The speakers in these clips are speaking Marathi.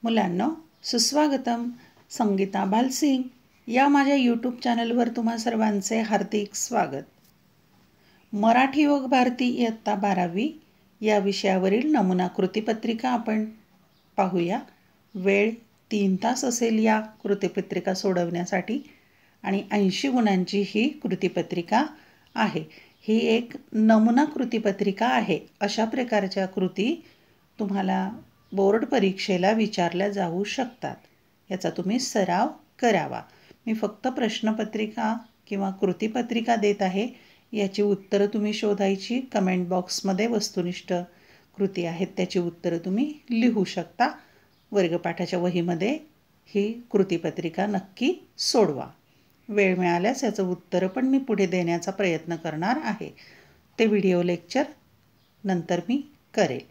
मुलांनो, सुस्वागतम. संगीता भालसिंग या माझ्या यूट्यूब चॅनलवर तुम्हा सर्वांचे हार्दिक स्वागत. मराठी व भारती इयत्ता 12वी या विषयावरील नमुना कृतीपत्रिका आपण पाहूया. वेळ 3 तास असेल या कृतीपत्रिका सोडवण्यासाठी आणि 80 गुणांची ही कृतीपत्रिका आहे. ही एक नमुना कृतीपत्रिका आहे. अशा प्रकारच्या कृती तुम्हाला बोर्ड परीक्षेला विचारल्या जाऊ शकतात. याचा तुम्ही सराव करावा. मी फक्त प्रश्नपत्रिका किंवा कृतीपत्रिका देत आहे. याची उत्तरं तुम्ही शोधायची. कमेंट बॉक्समध्ये वस्तुनिष्ठ कृती आहेत त्याची उत्तरं तुम्ही लिहू शकता. वर्गपाठाच्या वहीमध्ये ही कृतीपत्रिका नक्की सोडवा. वेळ मिळाल्यास याचं उत्तरं पण मी पुढे देण्याचा प्रयत्न करणार आहे. ते व्हिडिओ लेक्चर नंतर मी करेल.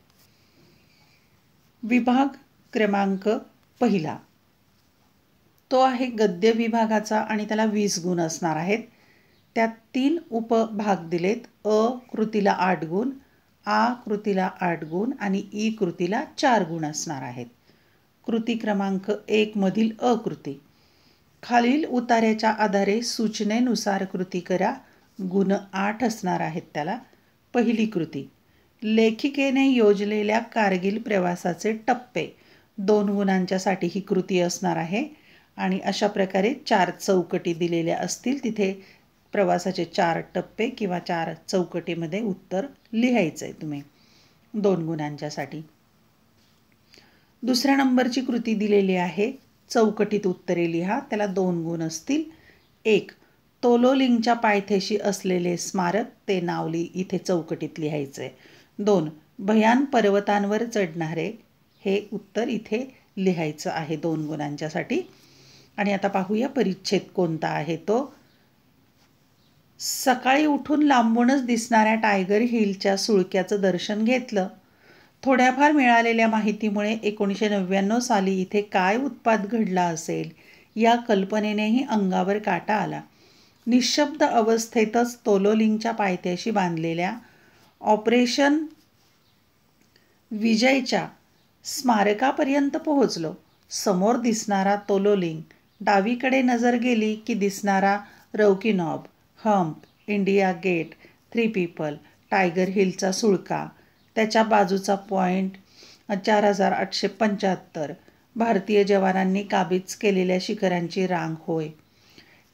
विभाग क्रमांक 1 तो आहे गद्य विभागाचा आणि त्याला 20 गुण असणार आहेत. त्यात 3 उपभाग दिलेत. अ कृतीला 8 गुण, आ कृतीला 8 गुण आणि ई कृतीला 4 गुण असणार आहेत. कृती क्रमांक 1 मधील अ कृती. खालील उतार्याच्या आधारे सूचनेनुसार कृती करा. गुण 8 असणार आहेत त्याला. पहिली कृती. लेखिकेने योजलेल्या कारगिल प्रवासाचे टप्पे. 2 गुणांच्यासाठी ही कृती असणार आहे आणि अशा प्रकारे 4 चौकटी दिलेल्या असतील. तिथे प्रवासाचे 4 टप्पे किंवा 4 चौकटीमध्ये उत्तर लिहायचं आहे तुम्ही 2 गुणांच्यासाठी. दुसऱ्या नंबरची कृती दिलेली आहे. चौकटीत उत्तरे लिहा. त्याला 2 गुण असतील. 1 तोलोलिंगच्या पायथ्याशी असलेले स्मारक. ते नाव इथे चौकटीत लिहायचं आहे. 2 भयान पर्वतांवर चढणारे. हे उत्तर इथे लिहायचं आहे 2 गुणांच्यासाठी. आणि आता पाहूया परिच्छेद कोणता आहे तो. सकाळी उठून लांबूनच दिसणाऱ्या टायगर हिलच्या सुळक्याचं दर्शन घेतलं. थोड्याफार मिळालेल्या माहितीमुळे 1999 साली इथे काय उत्पात घडला असेल या कल्पनेनेही अंगावर काटा आला. निशब्द अवस्थेतच तोलोलिंगच्या पायथ्याशी बांधलेल्या ऑपरेशन विजयच्या स्मारकापर्यंत पोहोचलो. समोर दिसणारा तोलोलिंग, डावीकडे नजर गेली की दिसणारा rocky knob, hump, India gate, 3 people, tiger हिलचा सुळका, त्याच्या बाजूचा पॉईंट 4875, भारतीय जवानांनी काबीज केलेल्या शिखरांची रांग होय.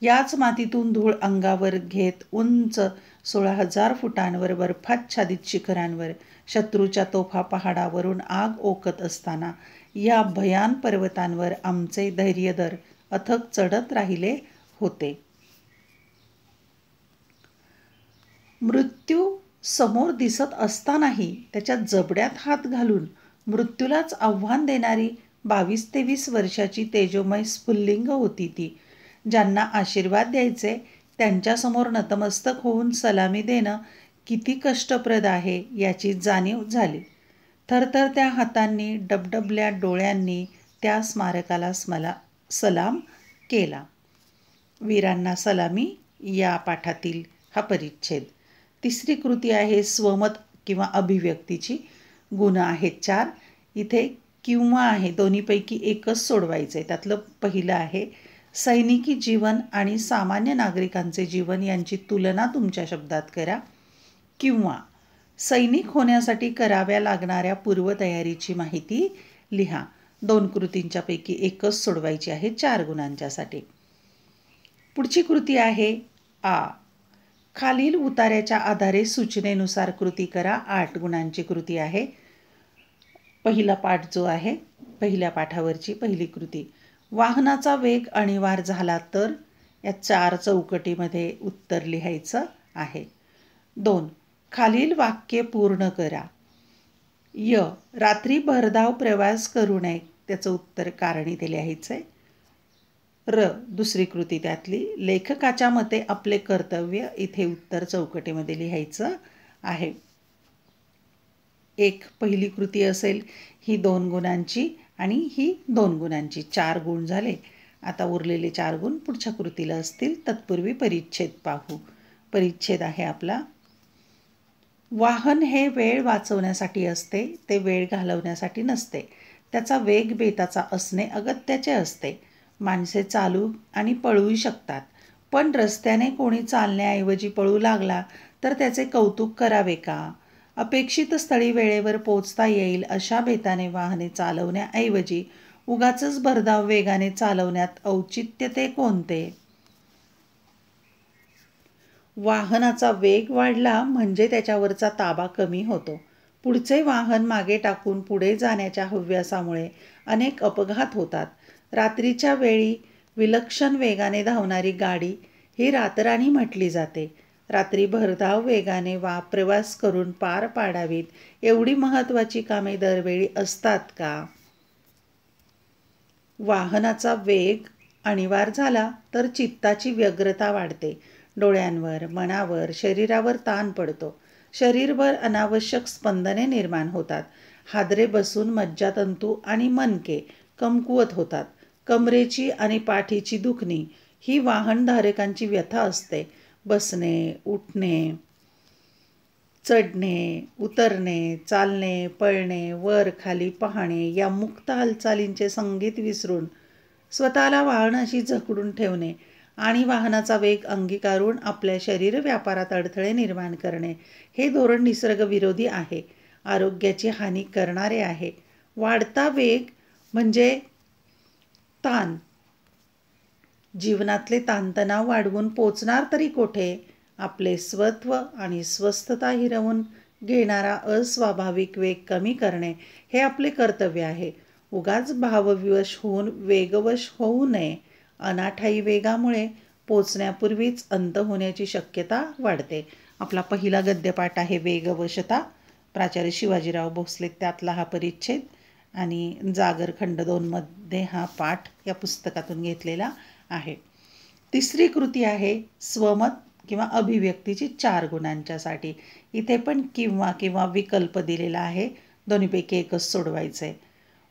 याच मातीतून धूळ अंगावर घेत उंच 16,000 फुटांवर बर्फाच्छादित शिखरांवर शत्रूच्या तोफा पहाडावरून आग ओकत असताना या भयान पर्वतांवर आमचे धैर्यधर अथक चढत राहिले होते. मृत्यू समोर दिसत असतानाही त्याच्या जबड्यात हात घालून मृत्यूलाच आव्हान देणारी 22-23 वर्षाची तेजोमय स्फुल्लिंग होती ती. ज्यांना आशीर्वाद द्यायचे त्यांच्यासमोर नतमस्तक होऊन सलामी देणं किती कष्टप्रद आहे याची जाणीव झाली. थरथरत्या हातांनी, डबडबल्या डोळ्यांनी त्या स्मारकाला सलाम केला. वीरांना सलामी या पाठातील हा परिच्छेद. तिसरी कृती आहे स्वमत किंवा अभिव्यक्तीची. गुण आहेत 4. इथे किंवा आहे, दोन्हीपैकी एकच सोडवायचं आहे. त्यातलं पहिलं आहे सैनिकी जीवन आणि सामान्य नागरिकांचे जीवन यांची तुलना तुमच्या शब्दात करा. किंवा सैनिक होण्यासाठी कराव्या लागणाऱ्या पूर्वतयारीची माहिती लिहा. 2 कृतींच्यापैकी एकच सोडवायची आहे 4 गुणांच्यासाठी. पुढची कृती आहे आ. खालील उतार्याच्या आधारे सूचनेनुसार कृती करा. 8 गुणांची कृती आहे. पहिला पाठ जो आहे, पहिल्या पाठावरची पहिली कृती. वाहनाचा वेग अणिवार झाला तर या 4 चौकटीमध्ये उत्तर लिहायचं आहे. 2 खालील वाक्य पूर्ण करा. य रात्री भरधाव प्रवास करू नये. त्याचं उत्तर कारण इथे लिहायचं आहे. र दुसरी कृती त्यातली. लेखकाच्या मते आपले कर्तव्य. इथे उत्तर चौकटीमध्ये लिहायचं आहे. 1 पहिली कृती असेल ही 2 गुणांची आणि ही 2 गुणांची. 4 गुण झाले. आता उरलेले 4 गुण पुढच्या कृतीला असतील. तत्पूर्वी परिच्छेद पाहू. परिच्छेद आहे आपला. वाहन हे वेळ वाचवण्यासाठी असते, ते वेळ घालवण्यासाठी नसते. त्याचा वेग बेताचा असणे अगत्याचे असते. माणसे चालू आणि पळूही शकतात, पण रस्त्याने कोणी चालण्याऐवजी पळू लागला तर त्याचे कौतुक करावे का? अपेक्षित स्थळी वेळेवर पोचता येईल अशा बेताने वाहने चालवण्याऐवजी उगाचच भरधाव वेगाने चालवण्यात औचित्य ते कोणते? वाहनाचा वेग वाढला म्हणजे त्याच्यावरचा ताबा कमी होतो. पुढचे वाहन मागे टाकून पुढे जाण्याच्या हव्यासामुळे अनेक अपघात होतात. रात्रीच्या वेळी विलक्षण वेगाने धावणारी गाडी ही रातराणी म्हटली जाते. रात्री भरधाव वेगाने प्रवास करून पार पाडावीत एवढी महत्त्वाची कामे दरवेळी असतात का? वाहनाचा वेग आणीवार झाला तर चित्ताची व्यग्रता वाढते. डोळ्यांवर, मनावर, शरीरावर ताण पडतो. शरीरभर अनावश्यक स्पंदने निर्माण होतात. हादरे बसून मज्जातंतू आणि मणके कमकुवत होतात. कमरेची आणि पाठीची दुखणी ही वाहनधारकांची व्यथा असते. बसणे, उठणे, चढणे, उतरणे, चालणे, पळणे, वर खाली पाहणे या मुक्त हालचालींचे संगीत विसरून स्वतःला वाहनाशी जखडून ठेवणे आणि वाहनाचा वेग अंगीकारून आपल्या शरीर व्यापारात अडथळे निर्माण करणे हे धोरण निसर्गविरोधी आहे, आरोग्याची हानी करणारे आहे. वाढता वेग म्हणजे ताण. जीवनातले ताणतणाव वाढवून पोचणार तरी कोठे? आपले स्वत्व आणि स्वस्थता हिरावून घेणारा अस्वाभाविक वेग कमी करणे हे आपले कर्तव्य आहे. उगाच भावविवश होऊन वेगवश होऊ नये. अनाठायी वेगामुळे पोचण्यापूर्वीच अंत होण्याची शक्यता वाढते. आपला पहिला गद्यपाठ आहे वेगवशता. प्राचार्य शिवाजीराव भोसले त्यातला हा परिच्छेद आणि जागर खंड 2 मध्ये हा पाठ या पुस्तकातून घेतलेला आहे. तिसरी कृती आहे स्वमत किंवा अभिव्यक्तीची 4 गुणांच्यासाठी. इथे पण किंवा किंवा विकल्प दिलेला आहे. दोन्हीपैकी एकच सोडवायचं आहे.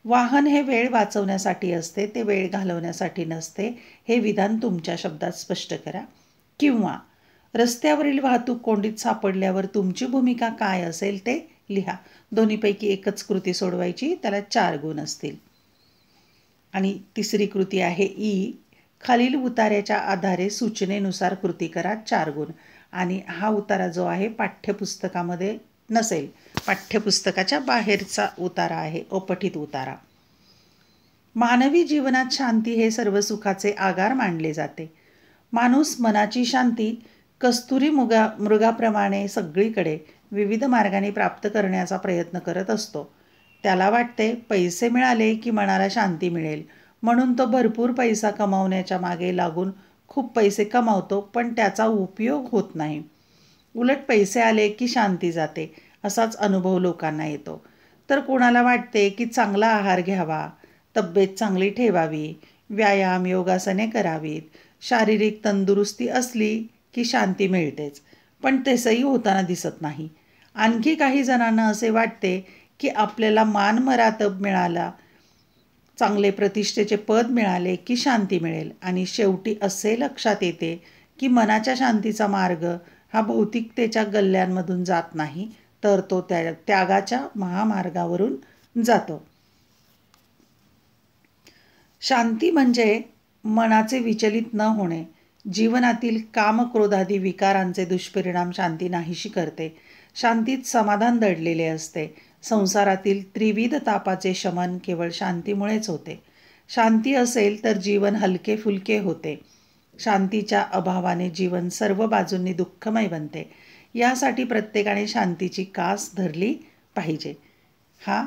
वाहन हे वेळ वाचवण्यासाठी असते, ते वेळ घालवण्यासाठी नसते. हे विधान तुमच्या शब्दात स्पष्ट करा. किंवा रस्त्यावरील वाहतूक कोंडीत सापडल्यावर तुमची भूमिका काय असेल ते लिहा. दोन्हीपैकी एकच कृती सोडवायची, त्याला 4 गुण असतील. आणि तिसरी कृती आहे ई. खालील उतार्याच्या आधारे सूचनेनुसार कृती करा, 4 गुण. आणि हा उतारा जो आहे पाठ्यपुस्तकामध्ये नसेल, पाठ्यपुस्तकाच्या बाहेरचा उतारा आहे, अपठित उतारा. मानवी जीवनात शांती हे सर्व सुखाचे आगार मानले जाते. माणूस मनाची शांती कस्तुरी मृगाप्रमाणे सगळीकडे विविध मार्गाने प्राप्त करण्याचा प्रयत्न करत असतो. त्याला वाटते पैसे मिळाले की मनाला शांती मिळेल, म्हणून तो भरपूर पैसा कमावण्याच्या मागे लागून खूप पैसे कमावतो, पण त्याचा उपयोग होत नाही. उलट पैसे आले की शांती जाते, असाच अनुभव लोकांना येतो. तर कोणाला वाटते की चांगला आहार घ्यावा, तब्येत चांगली ठेवावी, व्यायाम योगासने करावीत, शारीरिक तंदुरुस्ती असली की शांती मिळतेच, पण तसंही होताना दिसत नाही. आणखी काही जणांना असे वाटते की आपल्याला मानमरातब मिळाला, चांगले प्रतिष्ठेचे पद मिळाले की शांती मिळेल. आणि शेवटी असे लक्षात येते की मनाच्या शांतीचा मार्ग हा भौतिकतेच्या गल्ल्यांमधून जात नाही, तर तो त्यागाच्या महामार्गावरून जातो. शांती म्हणजे मनाचे विचलित न होणे. जीवनातील कामक्रोधादी विकारांचे दुष्परिणाम शांती नाहीशी करते. शांतीत समाधान दडलेले असते. संसारातील त्रिविध तापाचे शमन केवळ शांतीमुळेच होते. शांती असेल तर जीवन हलके फुलके होते. शांतीच्या अभावाने जीवन सर्व बाजूंनी दुःखमय बनते. यासाठी प्रत्येकाने शांतीची कास धरली पाहिजे. हा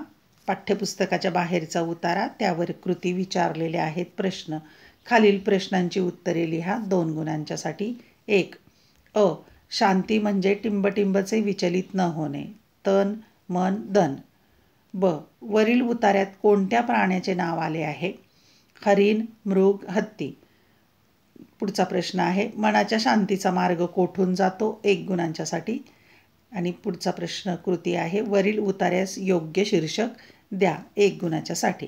पाठ्यपुस्तकाच्या बाहेरचा उतारा, त्यावर कृती विचारलेल्या आहेत. प्रश्न. खालील प्रश्नांची उत्तरे लिहा 2 गुणांच्यासाठी. 1. अ. शांती म्हणजे टिंबटिंबचे विचलित न होणे. तन, मन, धन. ब. वरील उतार्यात कोणत्या प्राण्याचे नाव आले आहे? हरिण, मृग, हत्ती. पुढचा प्रश्न आहे मनाच्या शांतीचा मार्ग कोठून जातो? 1 गुणांच्यासाठी. आणि पुढचा प्रश्न कृती आहे वरील उतार्यास योग्य शीर्षक द्या, 1 गुणाच्यासाठी.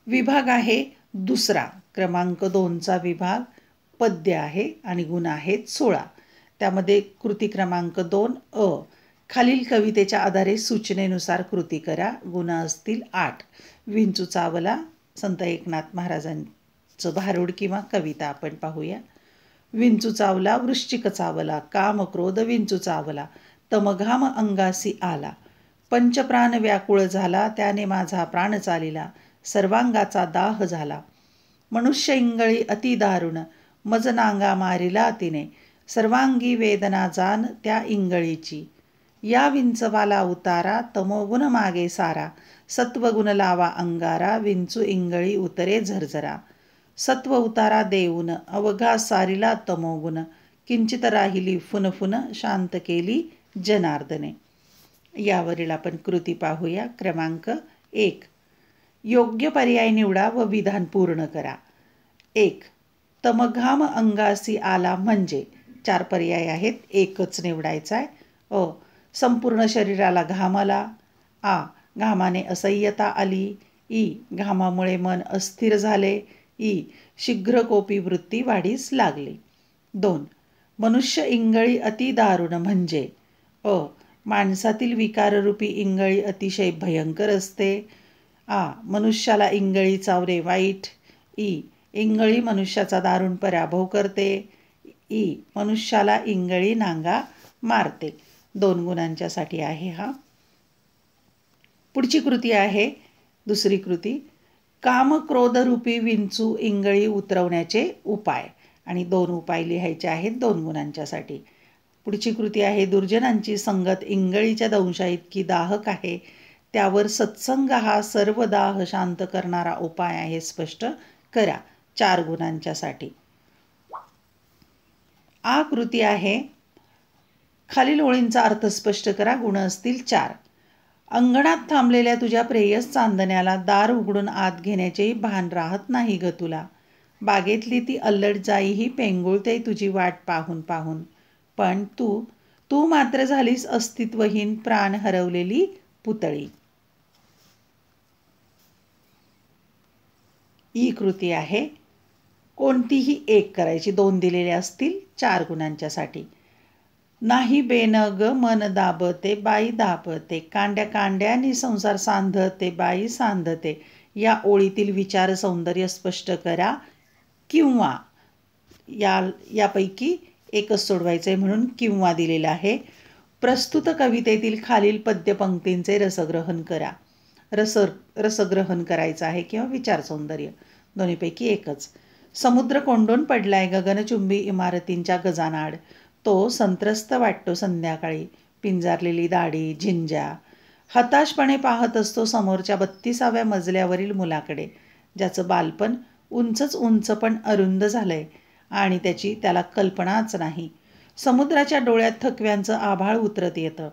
विभाग आहे दुसरा, क्रमांक 2चा विभाग पद्य आहे आणि गुण आहेत 16. त्यामध्ये कृती क्रमांक 2 अ. खालील कवितेच्या आधारे सूचनेनुसार कृती करा. गुण असतील 8. विंचू चावला, संत एकनाथ महाराजांचं भारूड किंवा कविता आपण पाहूया. विंचू चावला, वृश्चिक चावला, काम क्रोध विंचू चावला, तमघाम अंगासी आला, पंचप्राण व्याकुळ झाला, त्याने माझा प्राण चालिला, सर्वांगाचा दाह झाला, मनुष्य इंगळी अति दारुण, मज नांगा मारिला तिने, सर्वांगी वेदना जाण त्या इंगळीची, या विंचवाला उतारा, तमोगुण मागे सारा, सत्वगुण लावा अंगारा, विंचू इंगळी उतरे झरझरा, सत्व उतारा देऊन अवघा सारिला तमोगुण, किंचित राहिली फुनफुन, शांत केली जनार्दने. यावरील आपण कृती पाहूया. क्रमांक 1. योग्य पर्याय निवडा व विधान पूर्ण करा. 1. तमघाम अंगासी आला म्हणजे 4 पर्याय आहेत, एकच निवडायचा आहे. अ. संपूर्ण शरीराला घाम आला. आ. घामाने असह्यता आली. ई. घामामुळे मन अस्थिर झाले. ई. शीघ्रकोपी वृत्ती वाढीस लागली. 2. मनुष्य इंगळी अति दारुण म्हणजे अ. माणसातील विकाररूपी इंगळी अतिशय भयंकर असते. आ. मनुष्याला इंगळी चावणे वाईट. ई. इंगळी मनुष्याचा दारुण पराभव करते. ई. मनुष्याला इंगळी नांगा मारते. 2 गुणांच्यासाठी आहे हा. पुढची कृती आहे दुसरी कृती. काम क्रोधरूपी विंचू इंगळी उतरवण्याचे उपाय, आणि 2 उपाय लिहायचे आहेत 2 गुणांच्यासाठी. पुढची कृती आहे दुर्जनांची संगत इंगळीच्या दंशा इतकी दाहक आहे, त्यावर सत्संग हा सर्व दाह शांत करणारा उपाय आहे, स्पष्ट करा. 4 गुणांच्यासाठी. आ कृती आहे खालील ओळींचा अर्थ स्पष्ट करा. गुण असतील 4. अंगणात थांबलेल्या तुझ्या प्रेयस चांदण्याला दार उघडून आत घेण्याचेही भान राहत नाही ग तुला. बागेतली ती अल्लड जाई ही पेंगुळते तुझी वाट पाहून पाहून, पण तू मात्र झालीस अस्तित्वहीन, प्राण हरवलेली पुतळी. ई कृती आहे कोणतीही एक करायची. 2 दिलेले असतील 4 गुणांच्यासाठी. नाही बेन ग मन दाबते बाई दाबते, कांड्या कांड्यानी संसार सांधते बाई सांधते. या ओळीतील विचार सौंदर्य स्पष्ट करा, किंवा यापैकी एकच सोडवायचं आहे म्हणून किंवा दिलेलं आहे. प्रस्तुत कवितेतील खालील पद्यपंक्तींचे रसग्रहण करा. रसग्रहण करायचं आहे किंवा विचार सौंदर्य, दोन्हीपैकी एकच. समुद्र कोंडून पडलाय गगनचुंबी इमारतींच्या गजानाड, तो संत्रस्त वाटतो संध्याकाळी, पिंजारलेली दाढी झिंज्या, हताशपणे पाहत असतो समोरच्या 32व्या मजल्यावरील मुलाकडे, ज्याचं बालपण उंच पण अरुंद झालंय आणि त्याला कल्पनाच नाही. समुद्राच्या डोळ्यात थकव्यांचं आभाळ उतरत येतं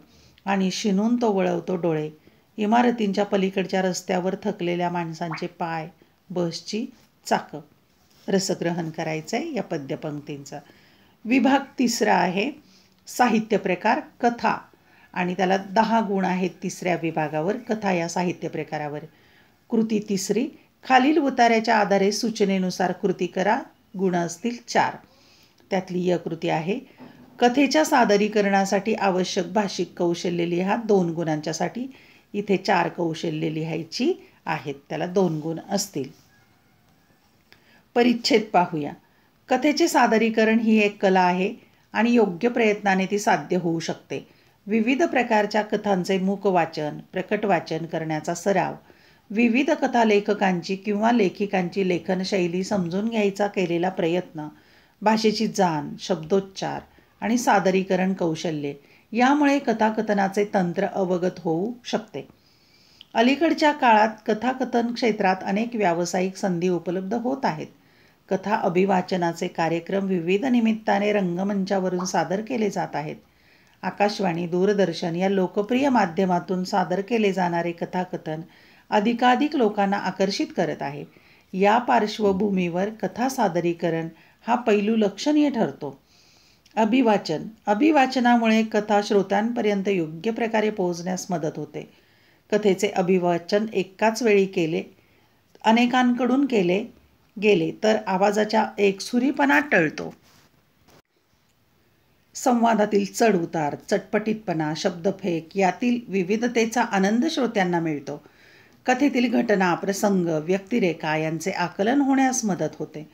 आणि शिनून तो वळवतो डोळे. इमारतींच्या पलीकडच्या रस्त्यावर थकलेल्या माणसांचे पाय, बसची चाकं. रसग्रहण करायचंय या पद्यपंक्तींचं. विभाग 3रा आहे साहित्य प्रकार कथा, आणि त्याला 10 गुण आहेत 3ऱ्या विभागावर, कथा या साहित्य प्रकारावर. कृती 3री. खालील उतार्याच्या आधारे सूचनेनुसार कृती करा. गुण असतील 4. त्यातली य कृती आहे कथेच्या सादरीकरणासाठी आवश्यक भाषिक कौशल्य लिहा. 2 गुणांच्यासाठी. इथे 4 कौशल्य लिहायची आहेत, त्याला 2 गुण असतील. परिच्छेद पाहूया. कथेचे सादरीकरण ही एक कला आहे आणि योग्य प्रयत्नाने ती साध्य होऊ शकते. विविध प्रकारच्या कथांचे मूक वाचन, प्रकट वाचन करण्याचा सराव, विविध कथा लेखकांची किंवा लेखिकांची लेखनशैली समजून घ्यायचा केलेला प्रयत्न, भाषेची जाण, शब्दोच्चार आणि सादरीकरण कौशल्ये यामुळे कथाकथनाचे तंत्र अवगत होऊ शकते. अलीकडच्या काळात कथाकथन क्षेत्रात अनेक व्यावसायिक संधी उपलब्ध होत आहेत. कथा अभिवाचनाचे कार्यक्रम विविध निमित्ताने रंगमंचावरून सादर केले जात आहेत. आकाशवाणी, दूरदर्शन या लोकप्रिय माध्यमातून सादर केले जाणारे कथाकथन अधिकाधिक लोकांना आकर्षित करत आहे. या पार्श्वभूमीवर कथा सादरीकरण हा पैलू लक्षणीय ठरतो. अभिवाचनामुळे कथा श्रोत्यांपर्यंत योग्य प्रकारे पोहोचण्यास मदत होते. कथेचे अभिवाचन एकाच वेळी अनेकांकडून केले गेले तर आवाजाचा एकसुरीपणा टळतो. संवादातील चढउतार, चटपटीतपणा, शब्दफेक यातील विविधतेचा आनंद श्रोत्यांना मिळतो. कथेतील घटना, प्रसंग, व्यक्तिरेखा यांचे आकलन होण्यास मदत होते.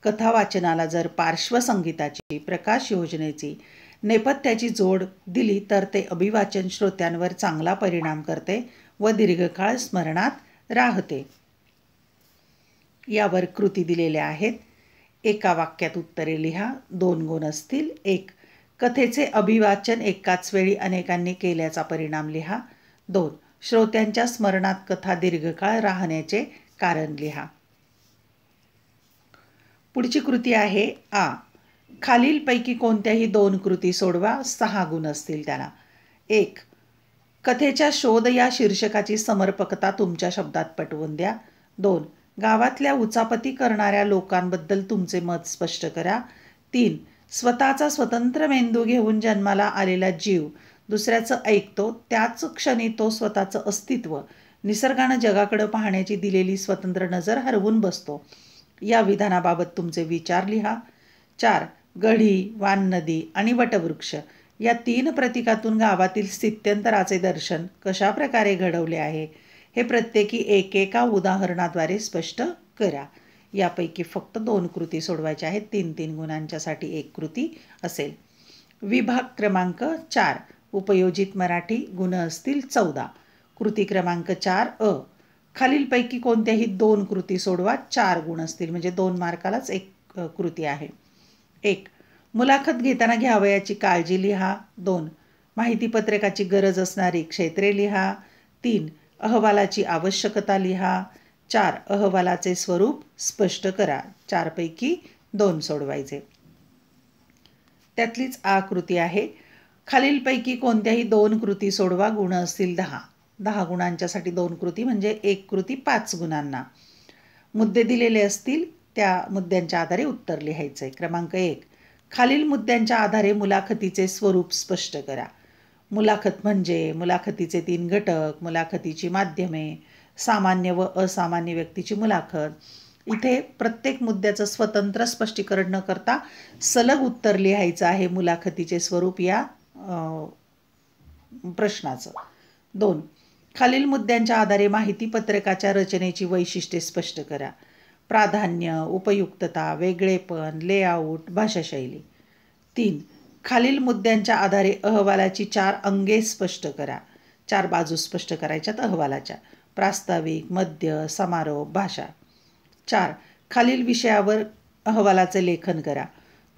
कथा वाचनाला जर पार्श्वसंगीताची, प्रकाश योजनेची, नेपथ्याची जोड दिली तर ते अभिवाचन श्रोत्यांवर चांगला परिणाम करते व दीर्घकाळ स्मरणात राहते. यावर कृती दिलेल्या आहेत. एका वाक्यात उत्तरे लिहा. 2 गुण असतील. 1. कथेचे अभिवाचन एकाच वेळी अनेकांनी केल्याचा परिणाम लिहा. 2. श्रोत्यांच्या स्मरणात कथा दीर्घकाळ राहण्याचे कारण लिहा. पुढची कृती आहे आ. खालीलपैकी कोणत्याही 2 कृती सोडवा. 6 गुण असतील त्याला. 1. कथेच्या शोध या शीर्षकाची समर्पकता तुमच्या शब्दात पटवून द्या. 2. गावातल्या उचापती करणाऱ्या लोकांबद्दल तुमचे मत स्पष्ट करा. 3. स्वतःचा स्वतंत्र मेंदू घेऊन जन्माला आलेला जीव दुसऱ्याचं ऐकतो, त्याच क्षणी तो स्वतःचं अस्तित्व, निसर्गानं जगाकडं पाहण्याची दिलेली स्वतंत्र नजर हरवून बसतो. या विधानाबाबत तुमचे विचार लिहा. 4. गढी, वाननदी आणि वटवृक्ष या 3 प्रतीकातून गावातील स्थित्यंतराचे दर्शन कशा प्रकारे घडवले आहे हे प्रत्येकी एकेका उदाहरणाद्वारे स्पष्ट करा. यापैकी फक्त 2 कृती सोडवायच्या आहेत. 3-3 गुणांच्यासाठी 1 कृती असेल. विभाग क्रमांक 4. उपयोजित मराठी. गुण असतील 14. कृती क्रमांक 4 अ. खालीलपैकी कोणत्याही 2 कृती सोडवा. 4 गुण असतील म्हणजे 2 मार्कालाच 1 कृती आहे. 1. मुलाखत घेताना घ्यावयाची काळजी लिहा. 2. माहितीपत्रकाची गरज असणारी क्षेत्रे लिहा. 3. अहवालाची आवश्यकता लिहा. 4. अहवालाचे स्वरूप स्पष्ट करा. 4 पैकी 2 सोडवायचे. त्यातलीच आ कृती आहे. खालीलपैकी कोणत्याही 2 कृती सोडवा. गुण असतील 10. 10 गुणांच्यासाठी 2 कृती म्हणजे 1 कृती 5 गुणांना. मुद्दे दिलेले असतील त्या मुद्द्यांच्या आधारे उत्तर लिहायचे. क्रमांक 1. खालील मुद्द्यांच्या आधारे मुलाखतीचे स्वरूप स्पष्ट करा. मुलाखत म्हणजे मुलाखतीचे 3 घटक, मुलाखतीची माध्यमे, सामान्य व असामान्य व्यक्तीची मुलाखत. इथे प्रत्येक मुद्द्याचं स्वतंत्र स्पष्टीकरण न करता सलग उत्तर लिहायचं आहे मुलाखतीचे स्वरूप या प्रश्नाचं. 2. खालील मुद्द्यांच्या आधारे माहितीपत्रकाच्या रचनेची वैशिष्ट्ये स्पष्ट करा. प्राधान्य, उपयुक्तता, वेगळेपण, लेआउट, भाषाशैली. 3. खालील मुद्द्यांच्या आधारे अहवालाची 4 अंगे स्पष्ट करा. 4 बाजू स्पष्ट करायच्यात अहवालाच्या. प्रास्ताविक, मध्य, समारोप, भाषा. 4. खालील विषयावर अहवालाचे लेखन करा.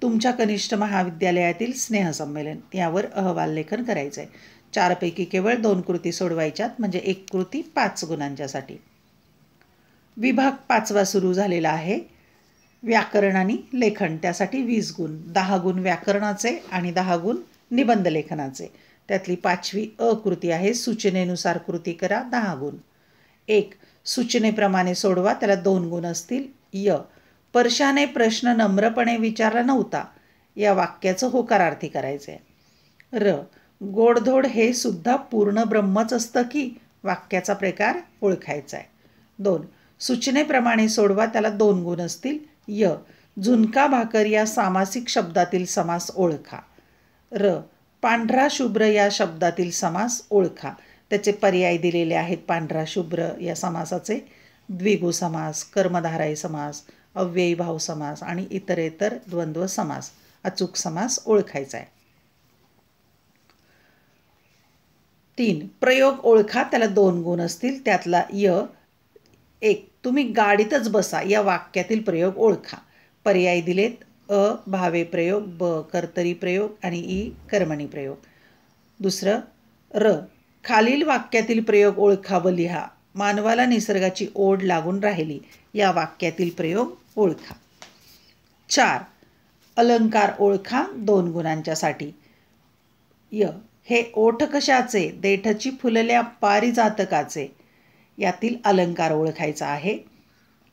तुमच्या कनिष्ठ महाविद्यालयातील स्नेहसंमेलन यावर अहवाल लेखन करायचं आहे. 4 पैकी केवळ 2 कृती सोडवायच्यात म्हणजे 1 कृती 5 गुणांच्यासाठी. विभाग 5वा सुरू झालेला आहे. व्याकरण आणि लेखन त्यासाठी 20 गुण. 10 गुण व्याकरणाचे आणि 10 गुण निबंध लेखनाचे. त्यातली 5वी अ कृती आहे. सूचनेनुसार कृती करा. 10 गुण. 1. सूचनेप्रमाणे सोडवा. त्याला 2 गुण असतील. य. परशाने प्रश्न नम्रपणे विचारला नव्हता या वाक्याचं होकारार्थी करायचं आहे. र. गोडधोड हे सुद्धा पूर्ण ब्रह्मच असतं की वाक्याचा प्रकार ओळखायचा आहे. 2. सूचनेप्रमाणे सोडवा. त्याला 2 गुण असतील. य. झुणका भाकर या सामासिक शब्दातील समास ओळखा. र. पांढरा शुभ्र या शब्दातील समास ओळखा. त्याचे पर्याय दिलेले आहेत. पांढरा शुभ्र या समासाचे द्विगु समास, कर्मधारय समास, अव्ययीभाव समास आणि इतरेतर द्वंद्व समास. अचूक समास ओळखायचा आहे. 3. प्रयोग ओळखा. त्याला 2 गुण असतील. त्यातला य. 1. तुम्ही गाडीतच बसा या वाक्यातील प्रयोग ओळखा. पर्याय दिलेत. अ. भावे प्रयोग, ब. कर्तरी प्रयोग आणि ई. कर्मणी प्रयोग. दुसरं र. खालील वाक्यातील प्रयोग ओळखा व लिहा. मानवाला निसर्गाची ओढ लागून राहिली या वाक्यातील प्रयोग ओळखा. 4. अलंकार ओळखा. 2 गुणांच्यासाठी. य. हे ओठ कशाचे? देठची फुलल्या पारिजातकाचे. यातील अलंकार ओळखायचा आहे.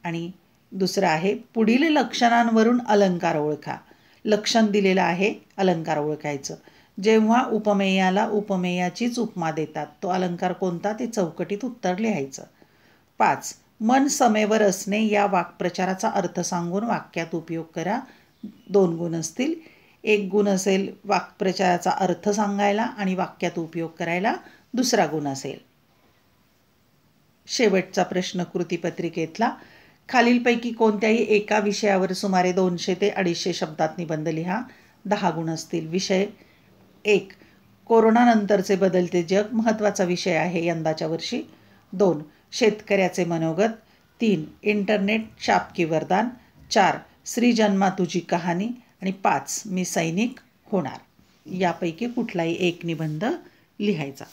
आणि दुसरं आहे पुढील लक्षणांवरून अलंकार ओळखा. लक्षण दिलेलं आहे, अलंकार ओळखायचं. जेव्हा उपमेयाला उपमेयाचीच उपमा देतात तो अलंकार कोणता ते चौकटीत उत्तर लिहायचं. 5. मन समेवर असणे या वाक्प्रचाराचा अर्थ सांगून वाक्यात उपयोग करा. 2 गुण असतील. एक गुण असेल वाक्प्रचाराचा अर्थ सांगायला आणि वाक्यात उपयोग करायला, दुसरा गुण असेल. शेवटचा प्रश्न कृतीपत्रिकेतला. खालीलपैकी कोणत्याही एका विषयावर सुमारे 200 ते 250 शब्दात निबंध लिहा. 10 गुण असतील. विषय 1. कोरोनानंतरचे बदलते जग महत्त्वाचा विषय आहे यंदाच्या वर्षी. 2. शेतकऱ्याचे मनोगत. 3. इंटरनेट शाप की वरदान. 4. श्री जन्मा तुझी कहाणी. आणि 5. मी सैनिक होणार. यापैकी कुठलाही एक निबंध लिहायचा.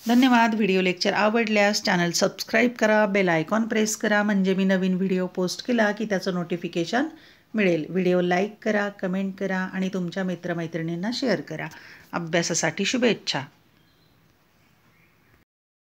धन्यवाद. व्हिडिओ लेक्चर आवडल्यास चॅनल सबस्क्राईब करा, बेल आयकॉन प्रेस करा, म्हणजे मी नवीन व्हिडिओ पोस्ट केला की त्याचं नोटिफिकेशन मिळेल. व्हिडिओ लाईक करा, कमेंट करा आणि तुमच्या मित्रमैत्रिणींना शेअर करा. अभ्यासासाठी शुभेच्छा.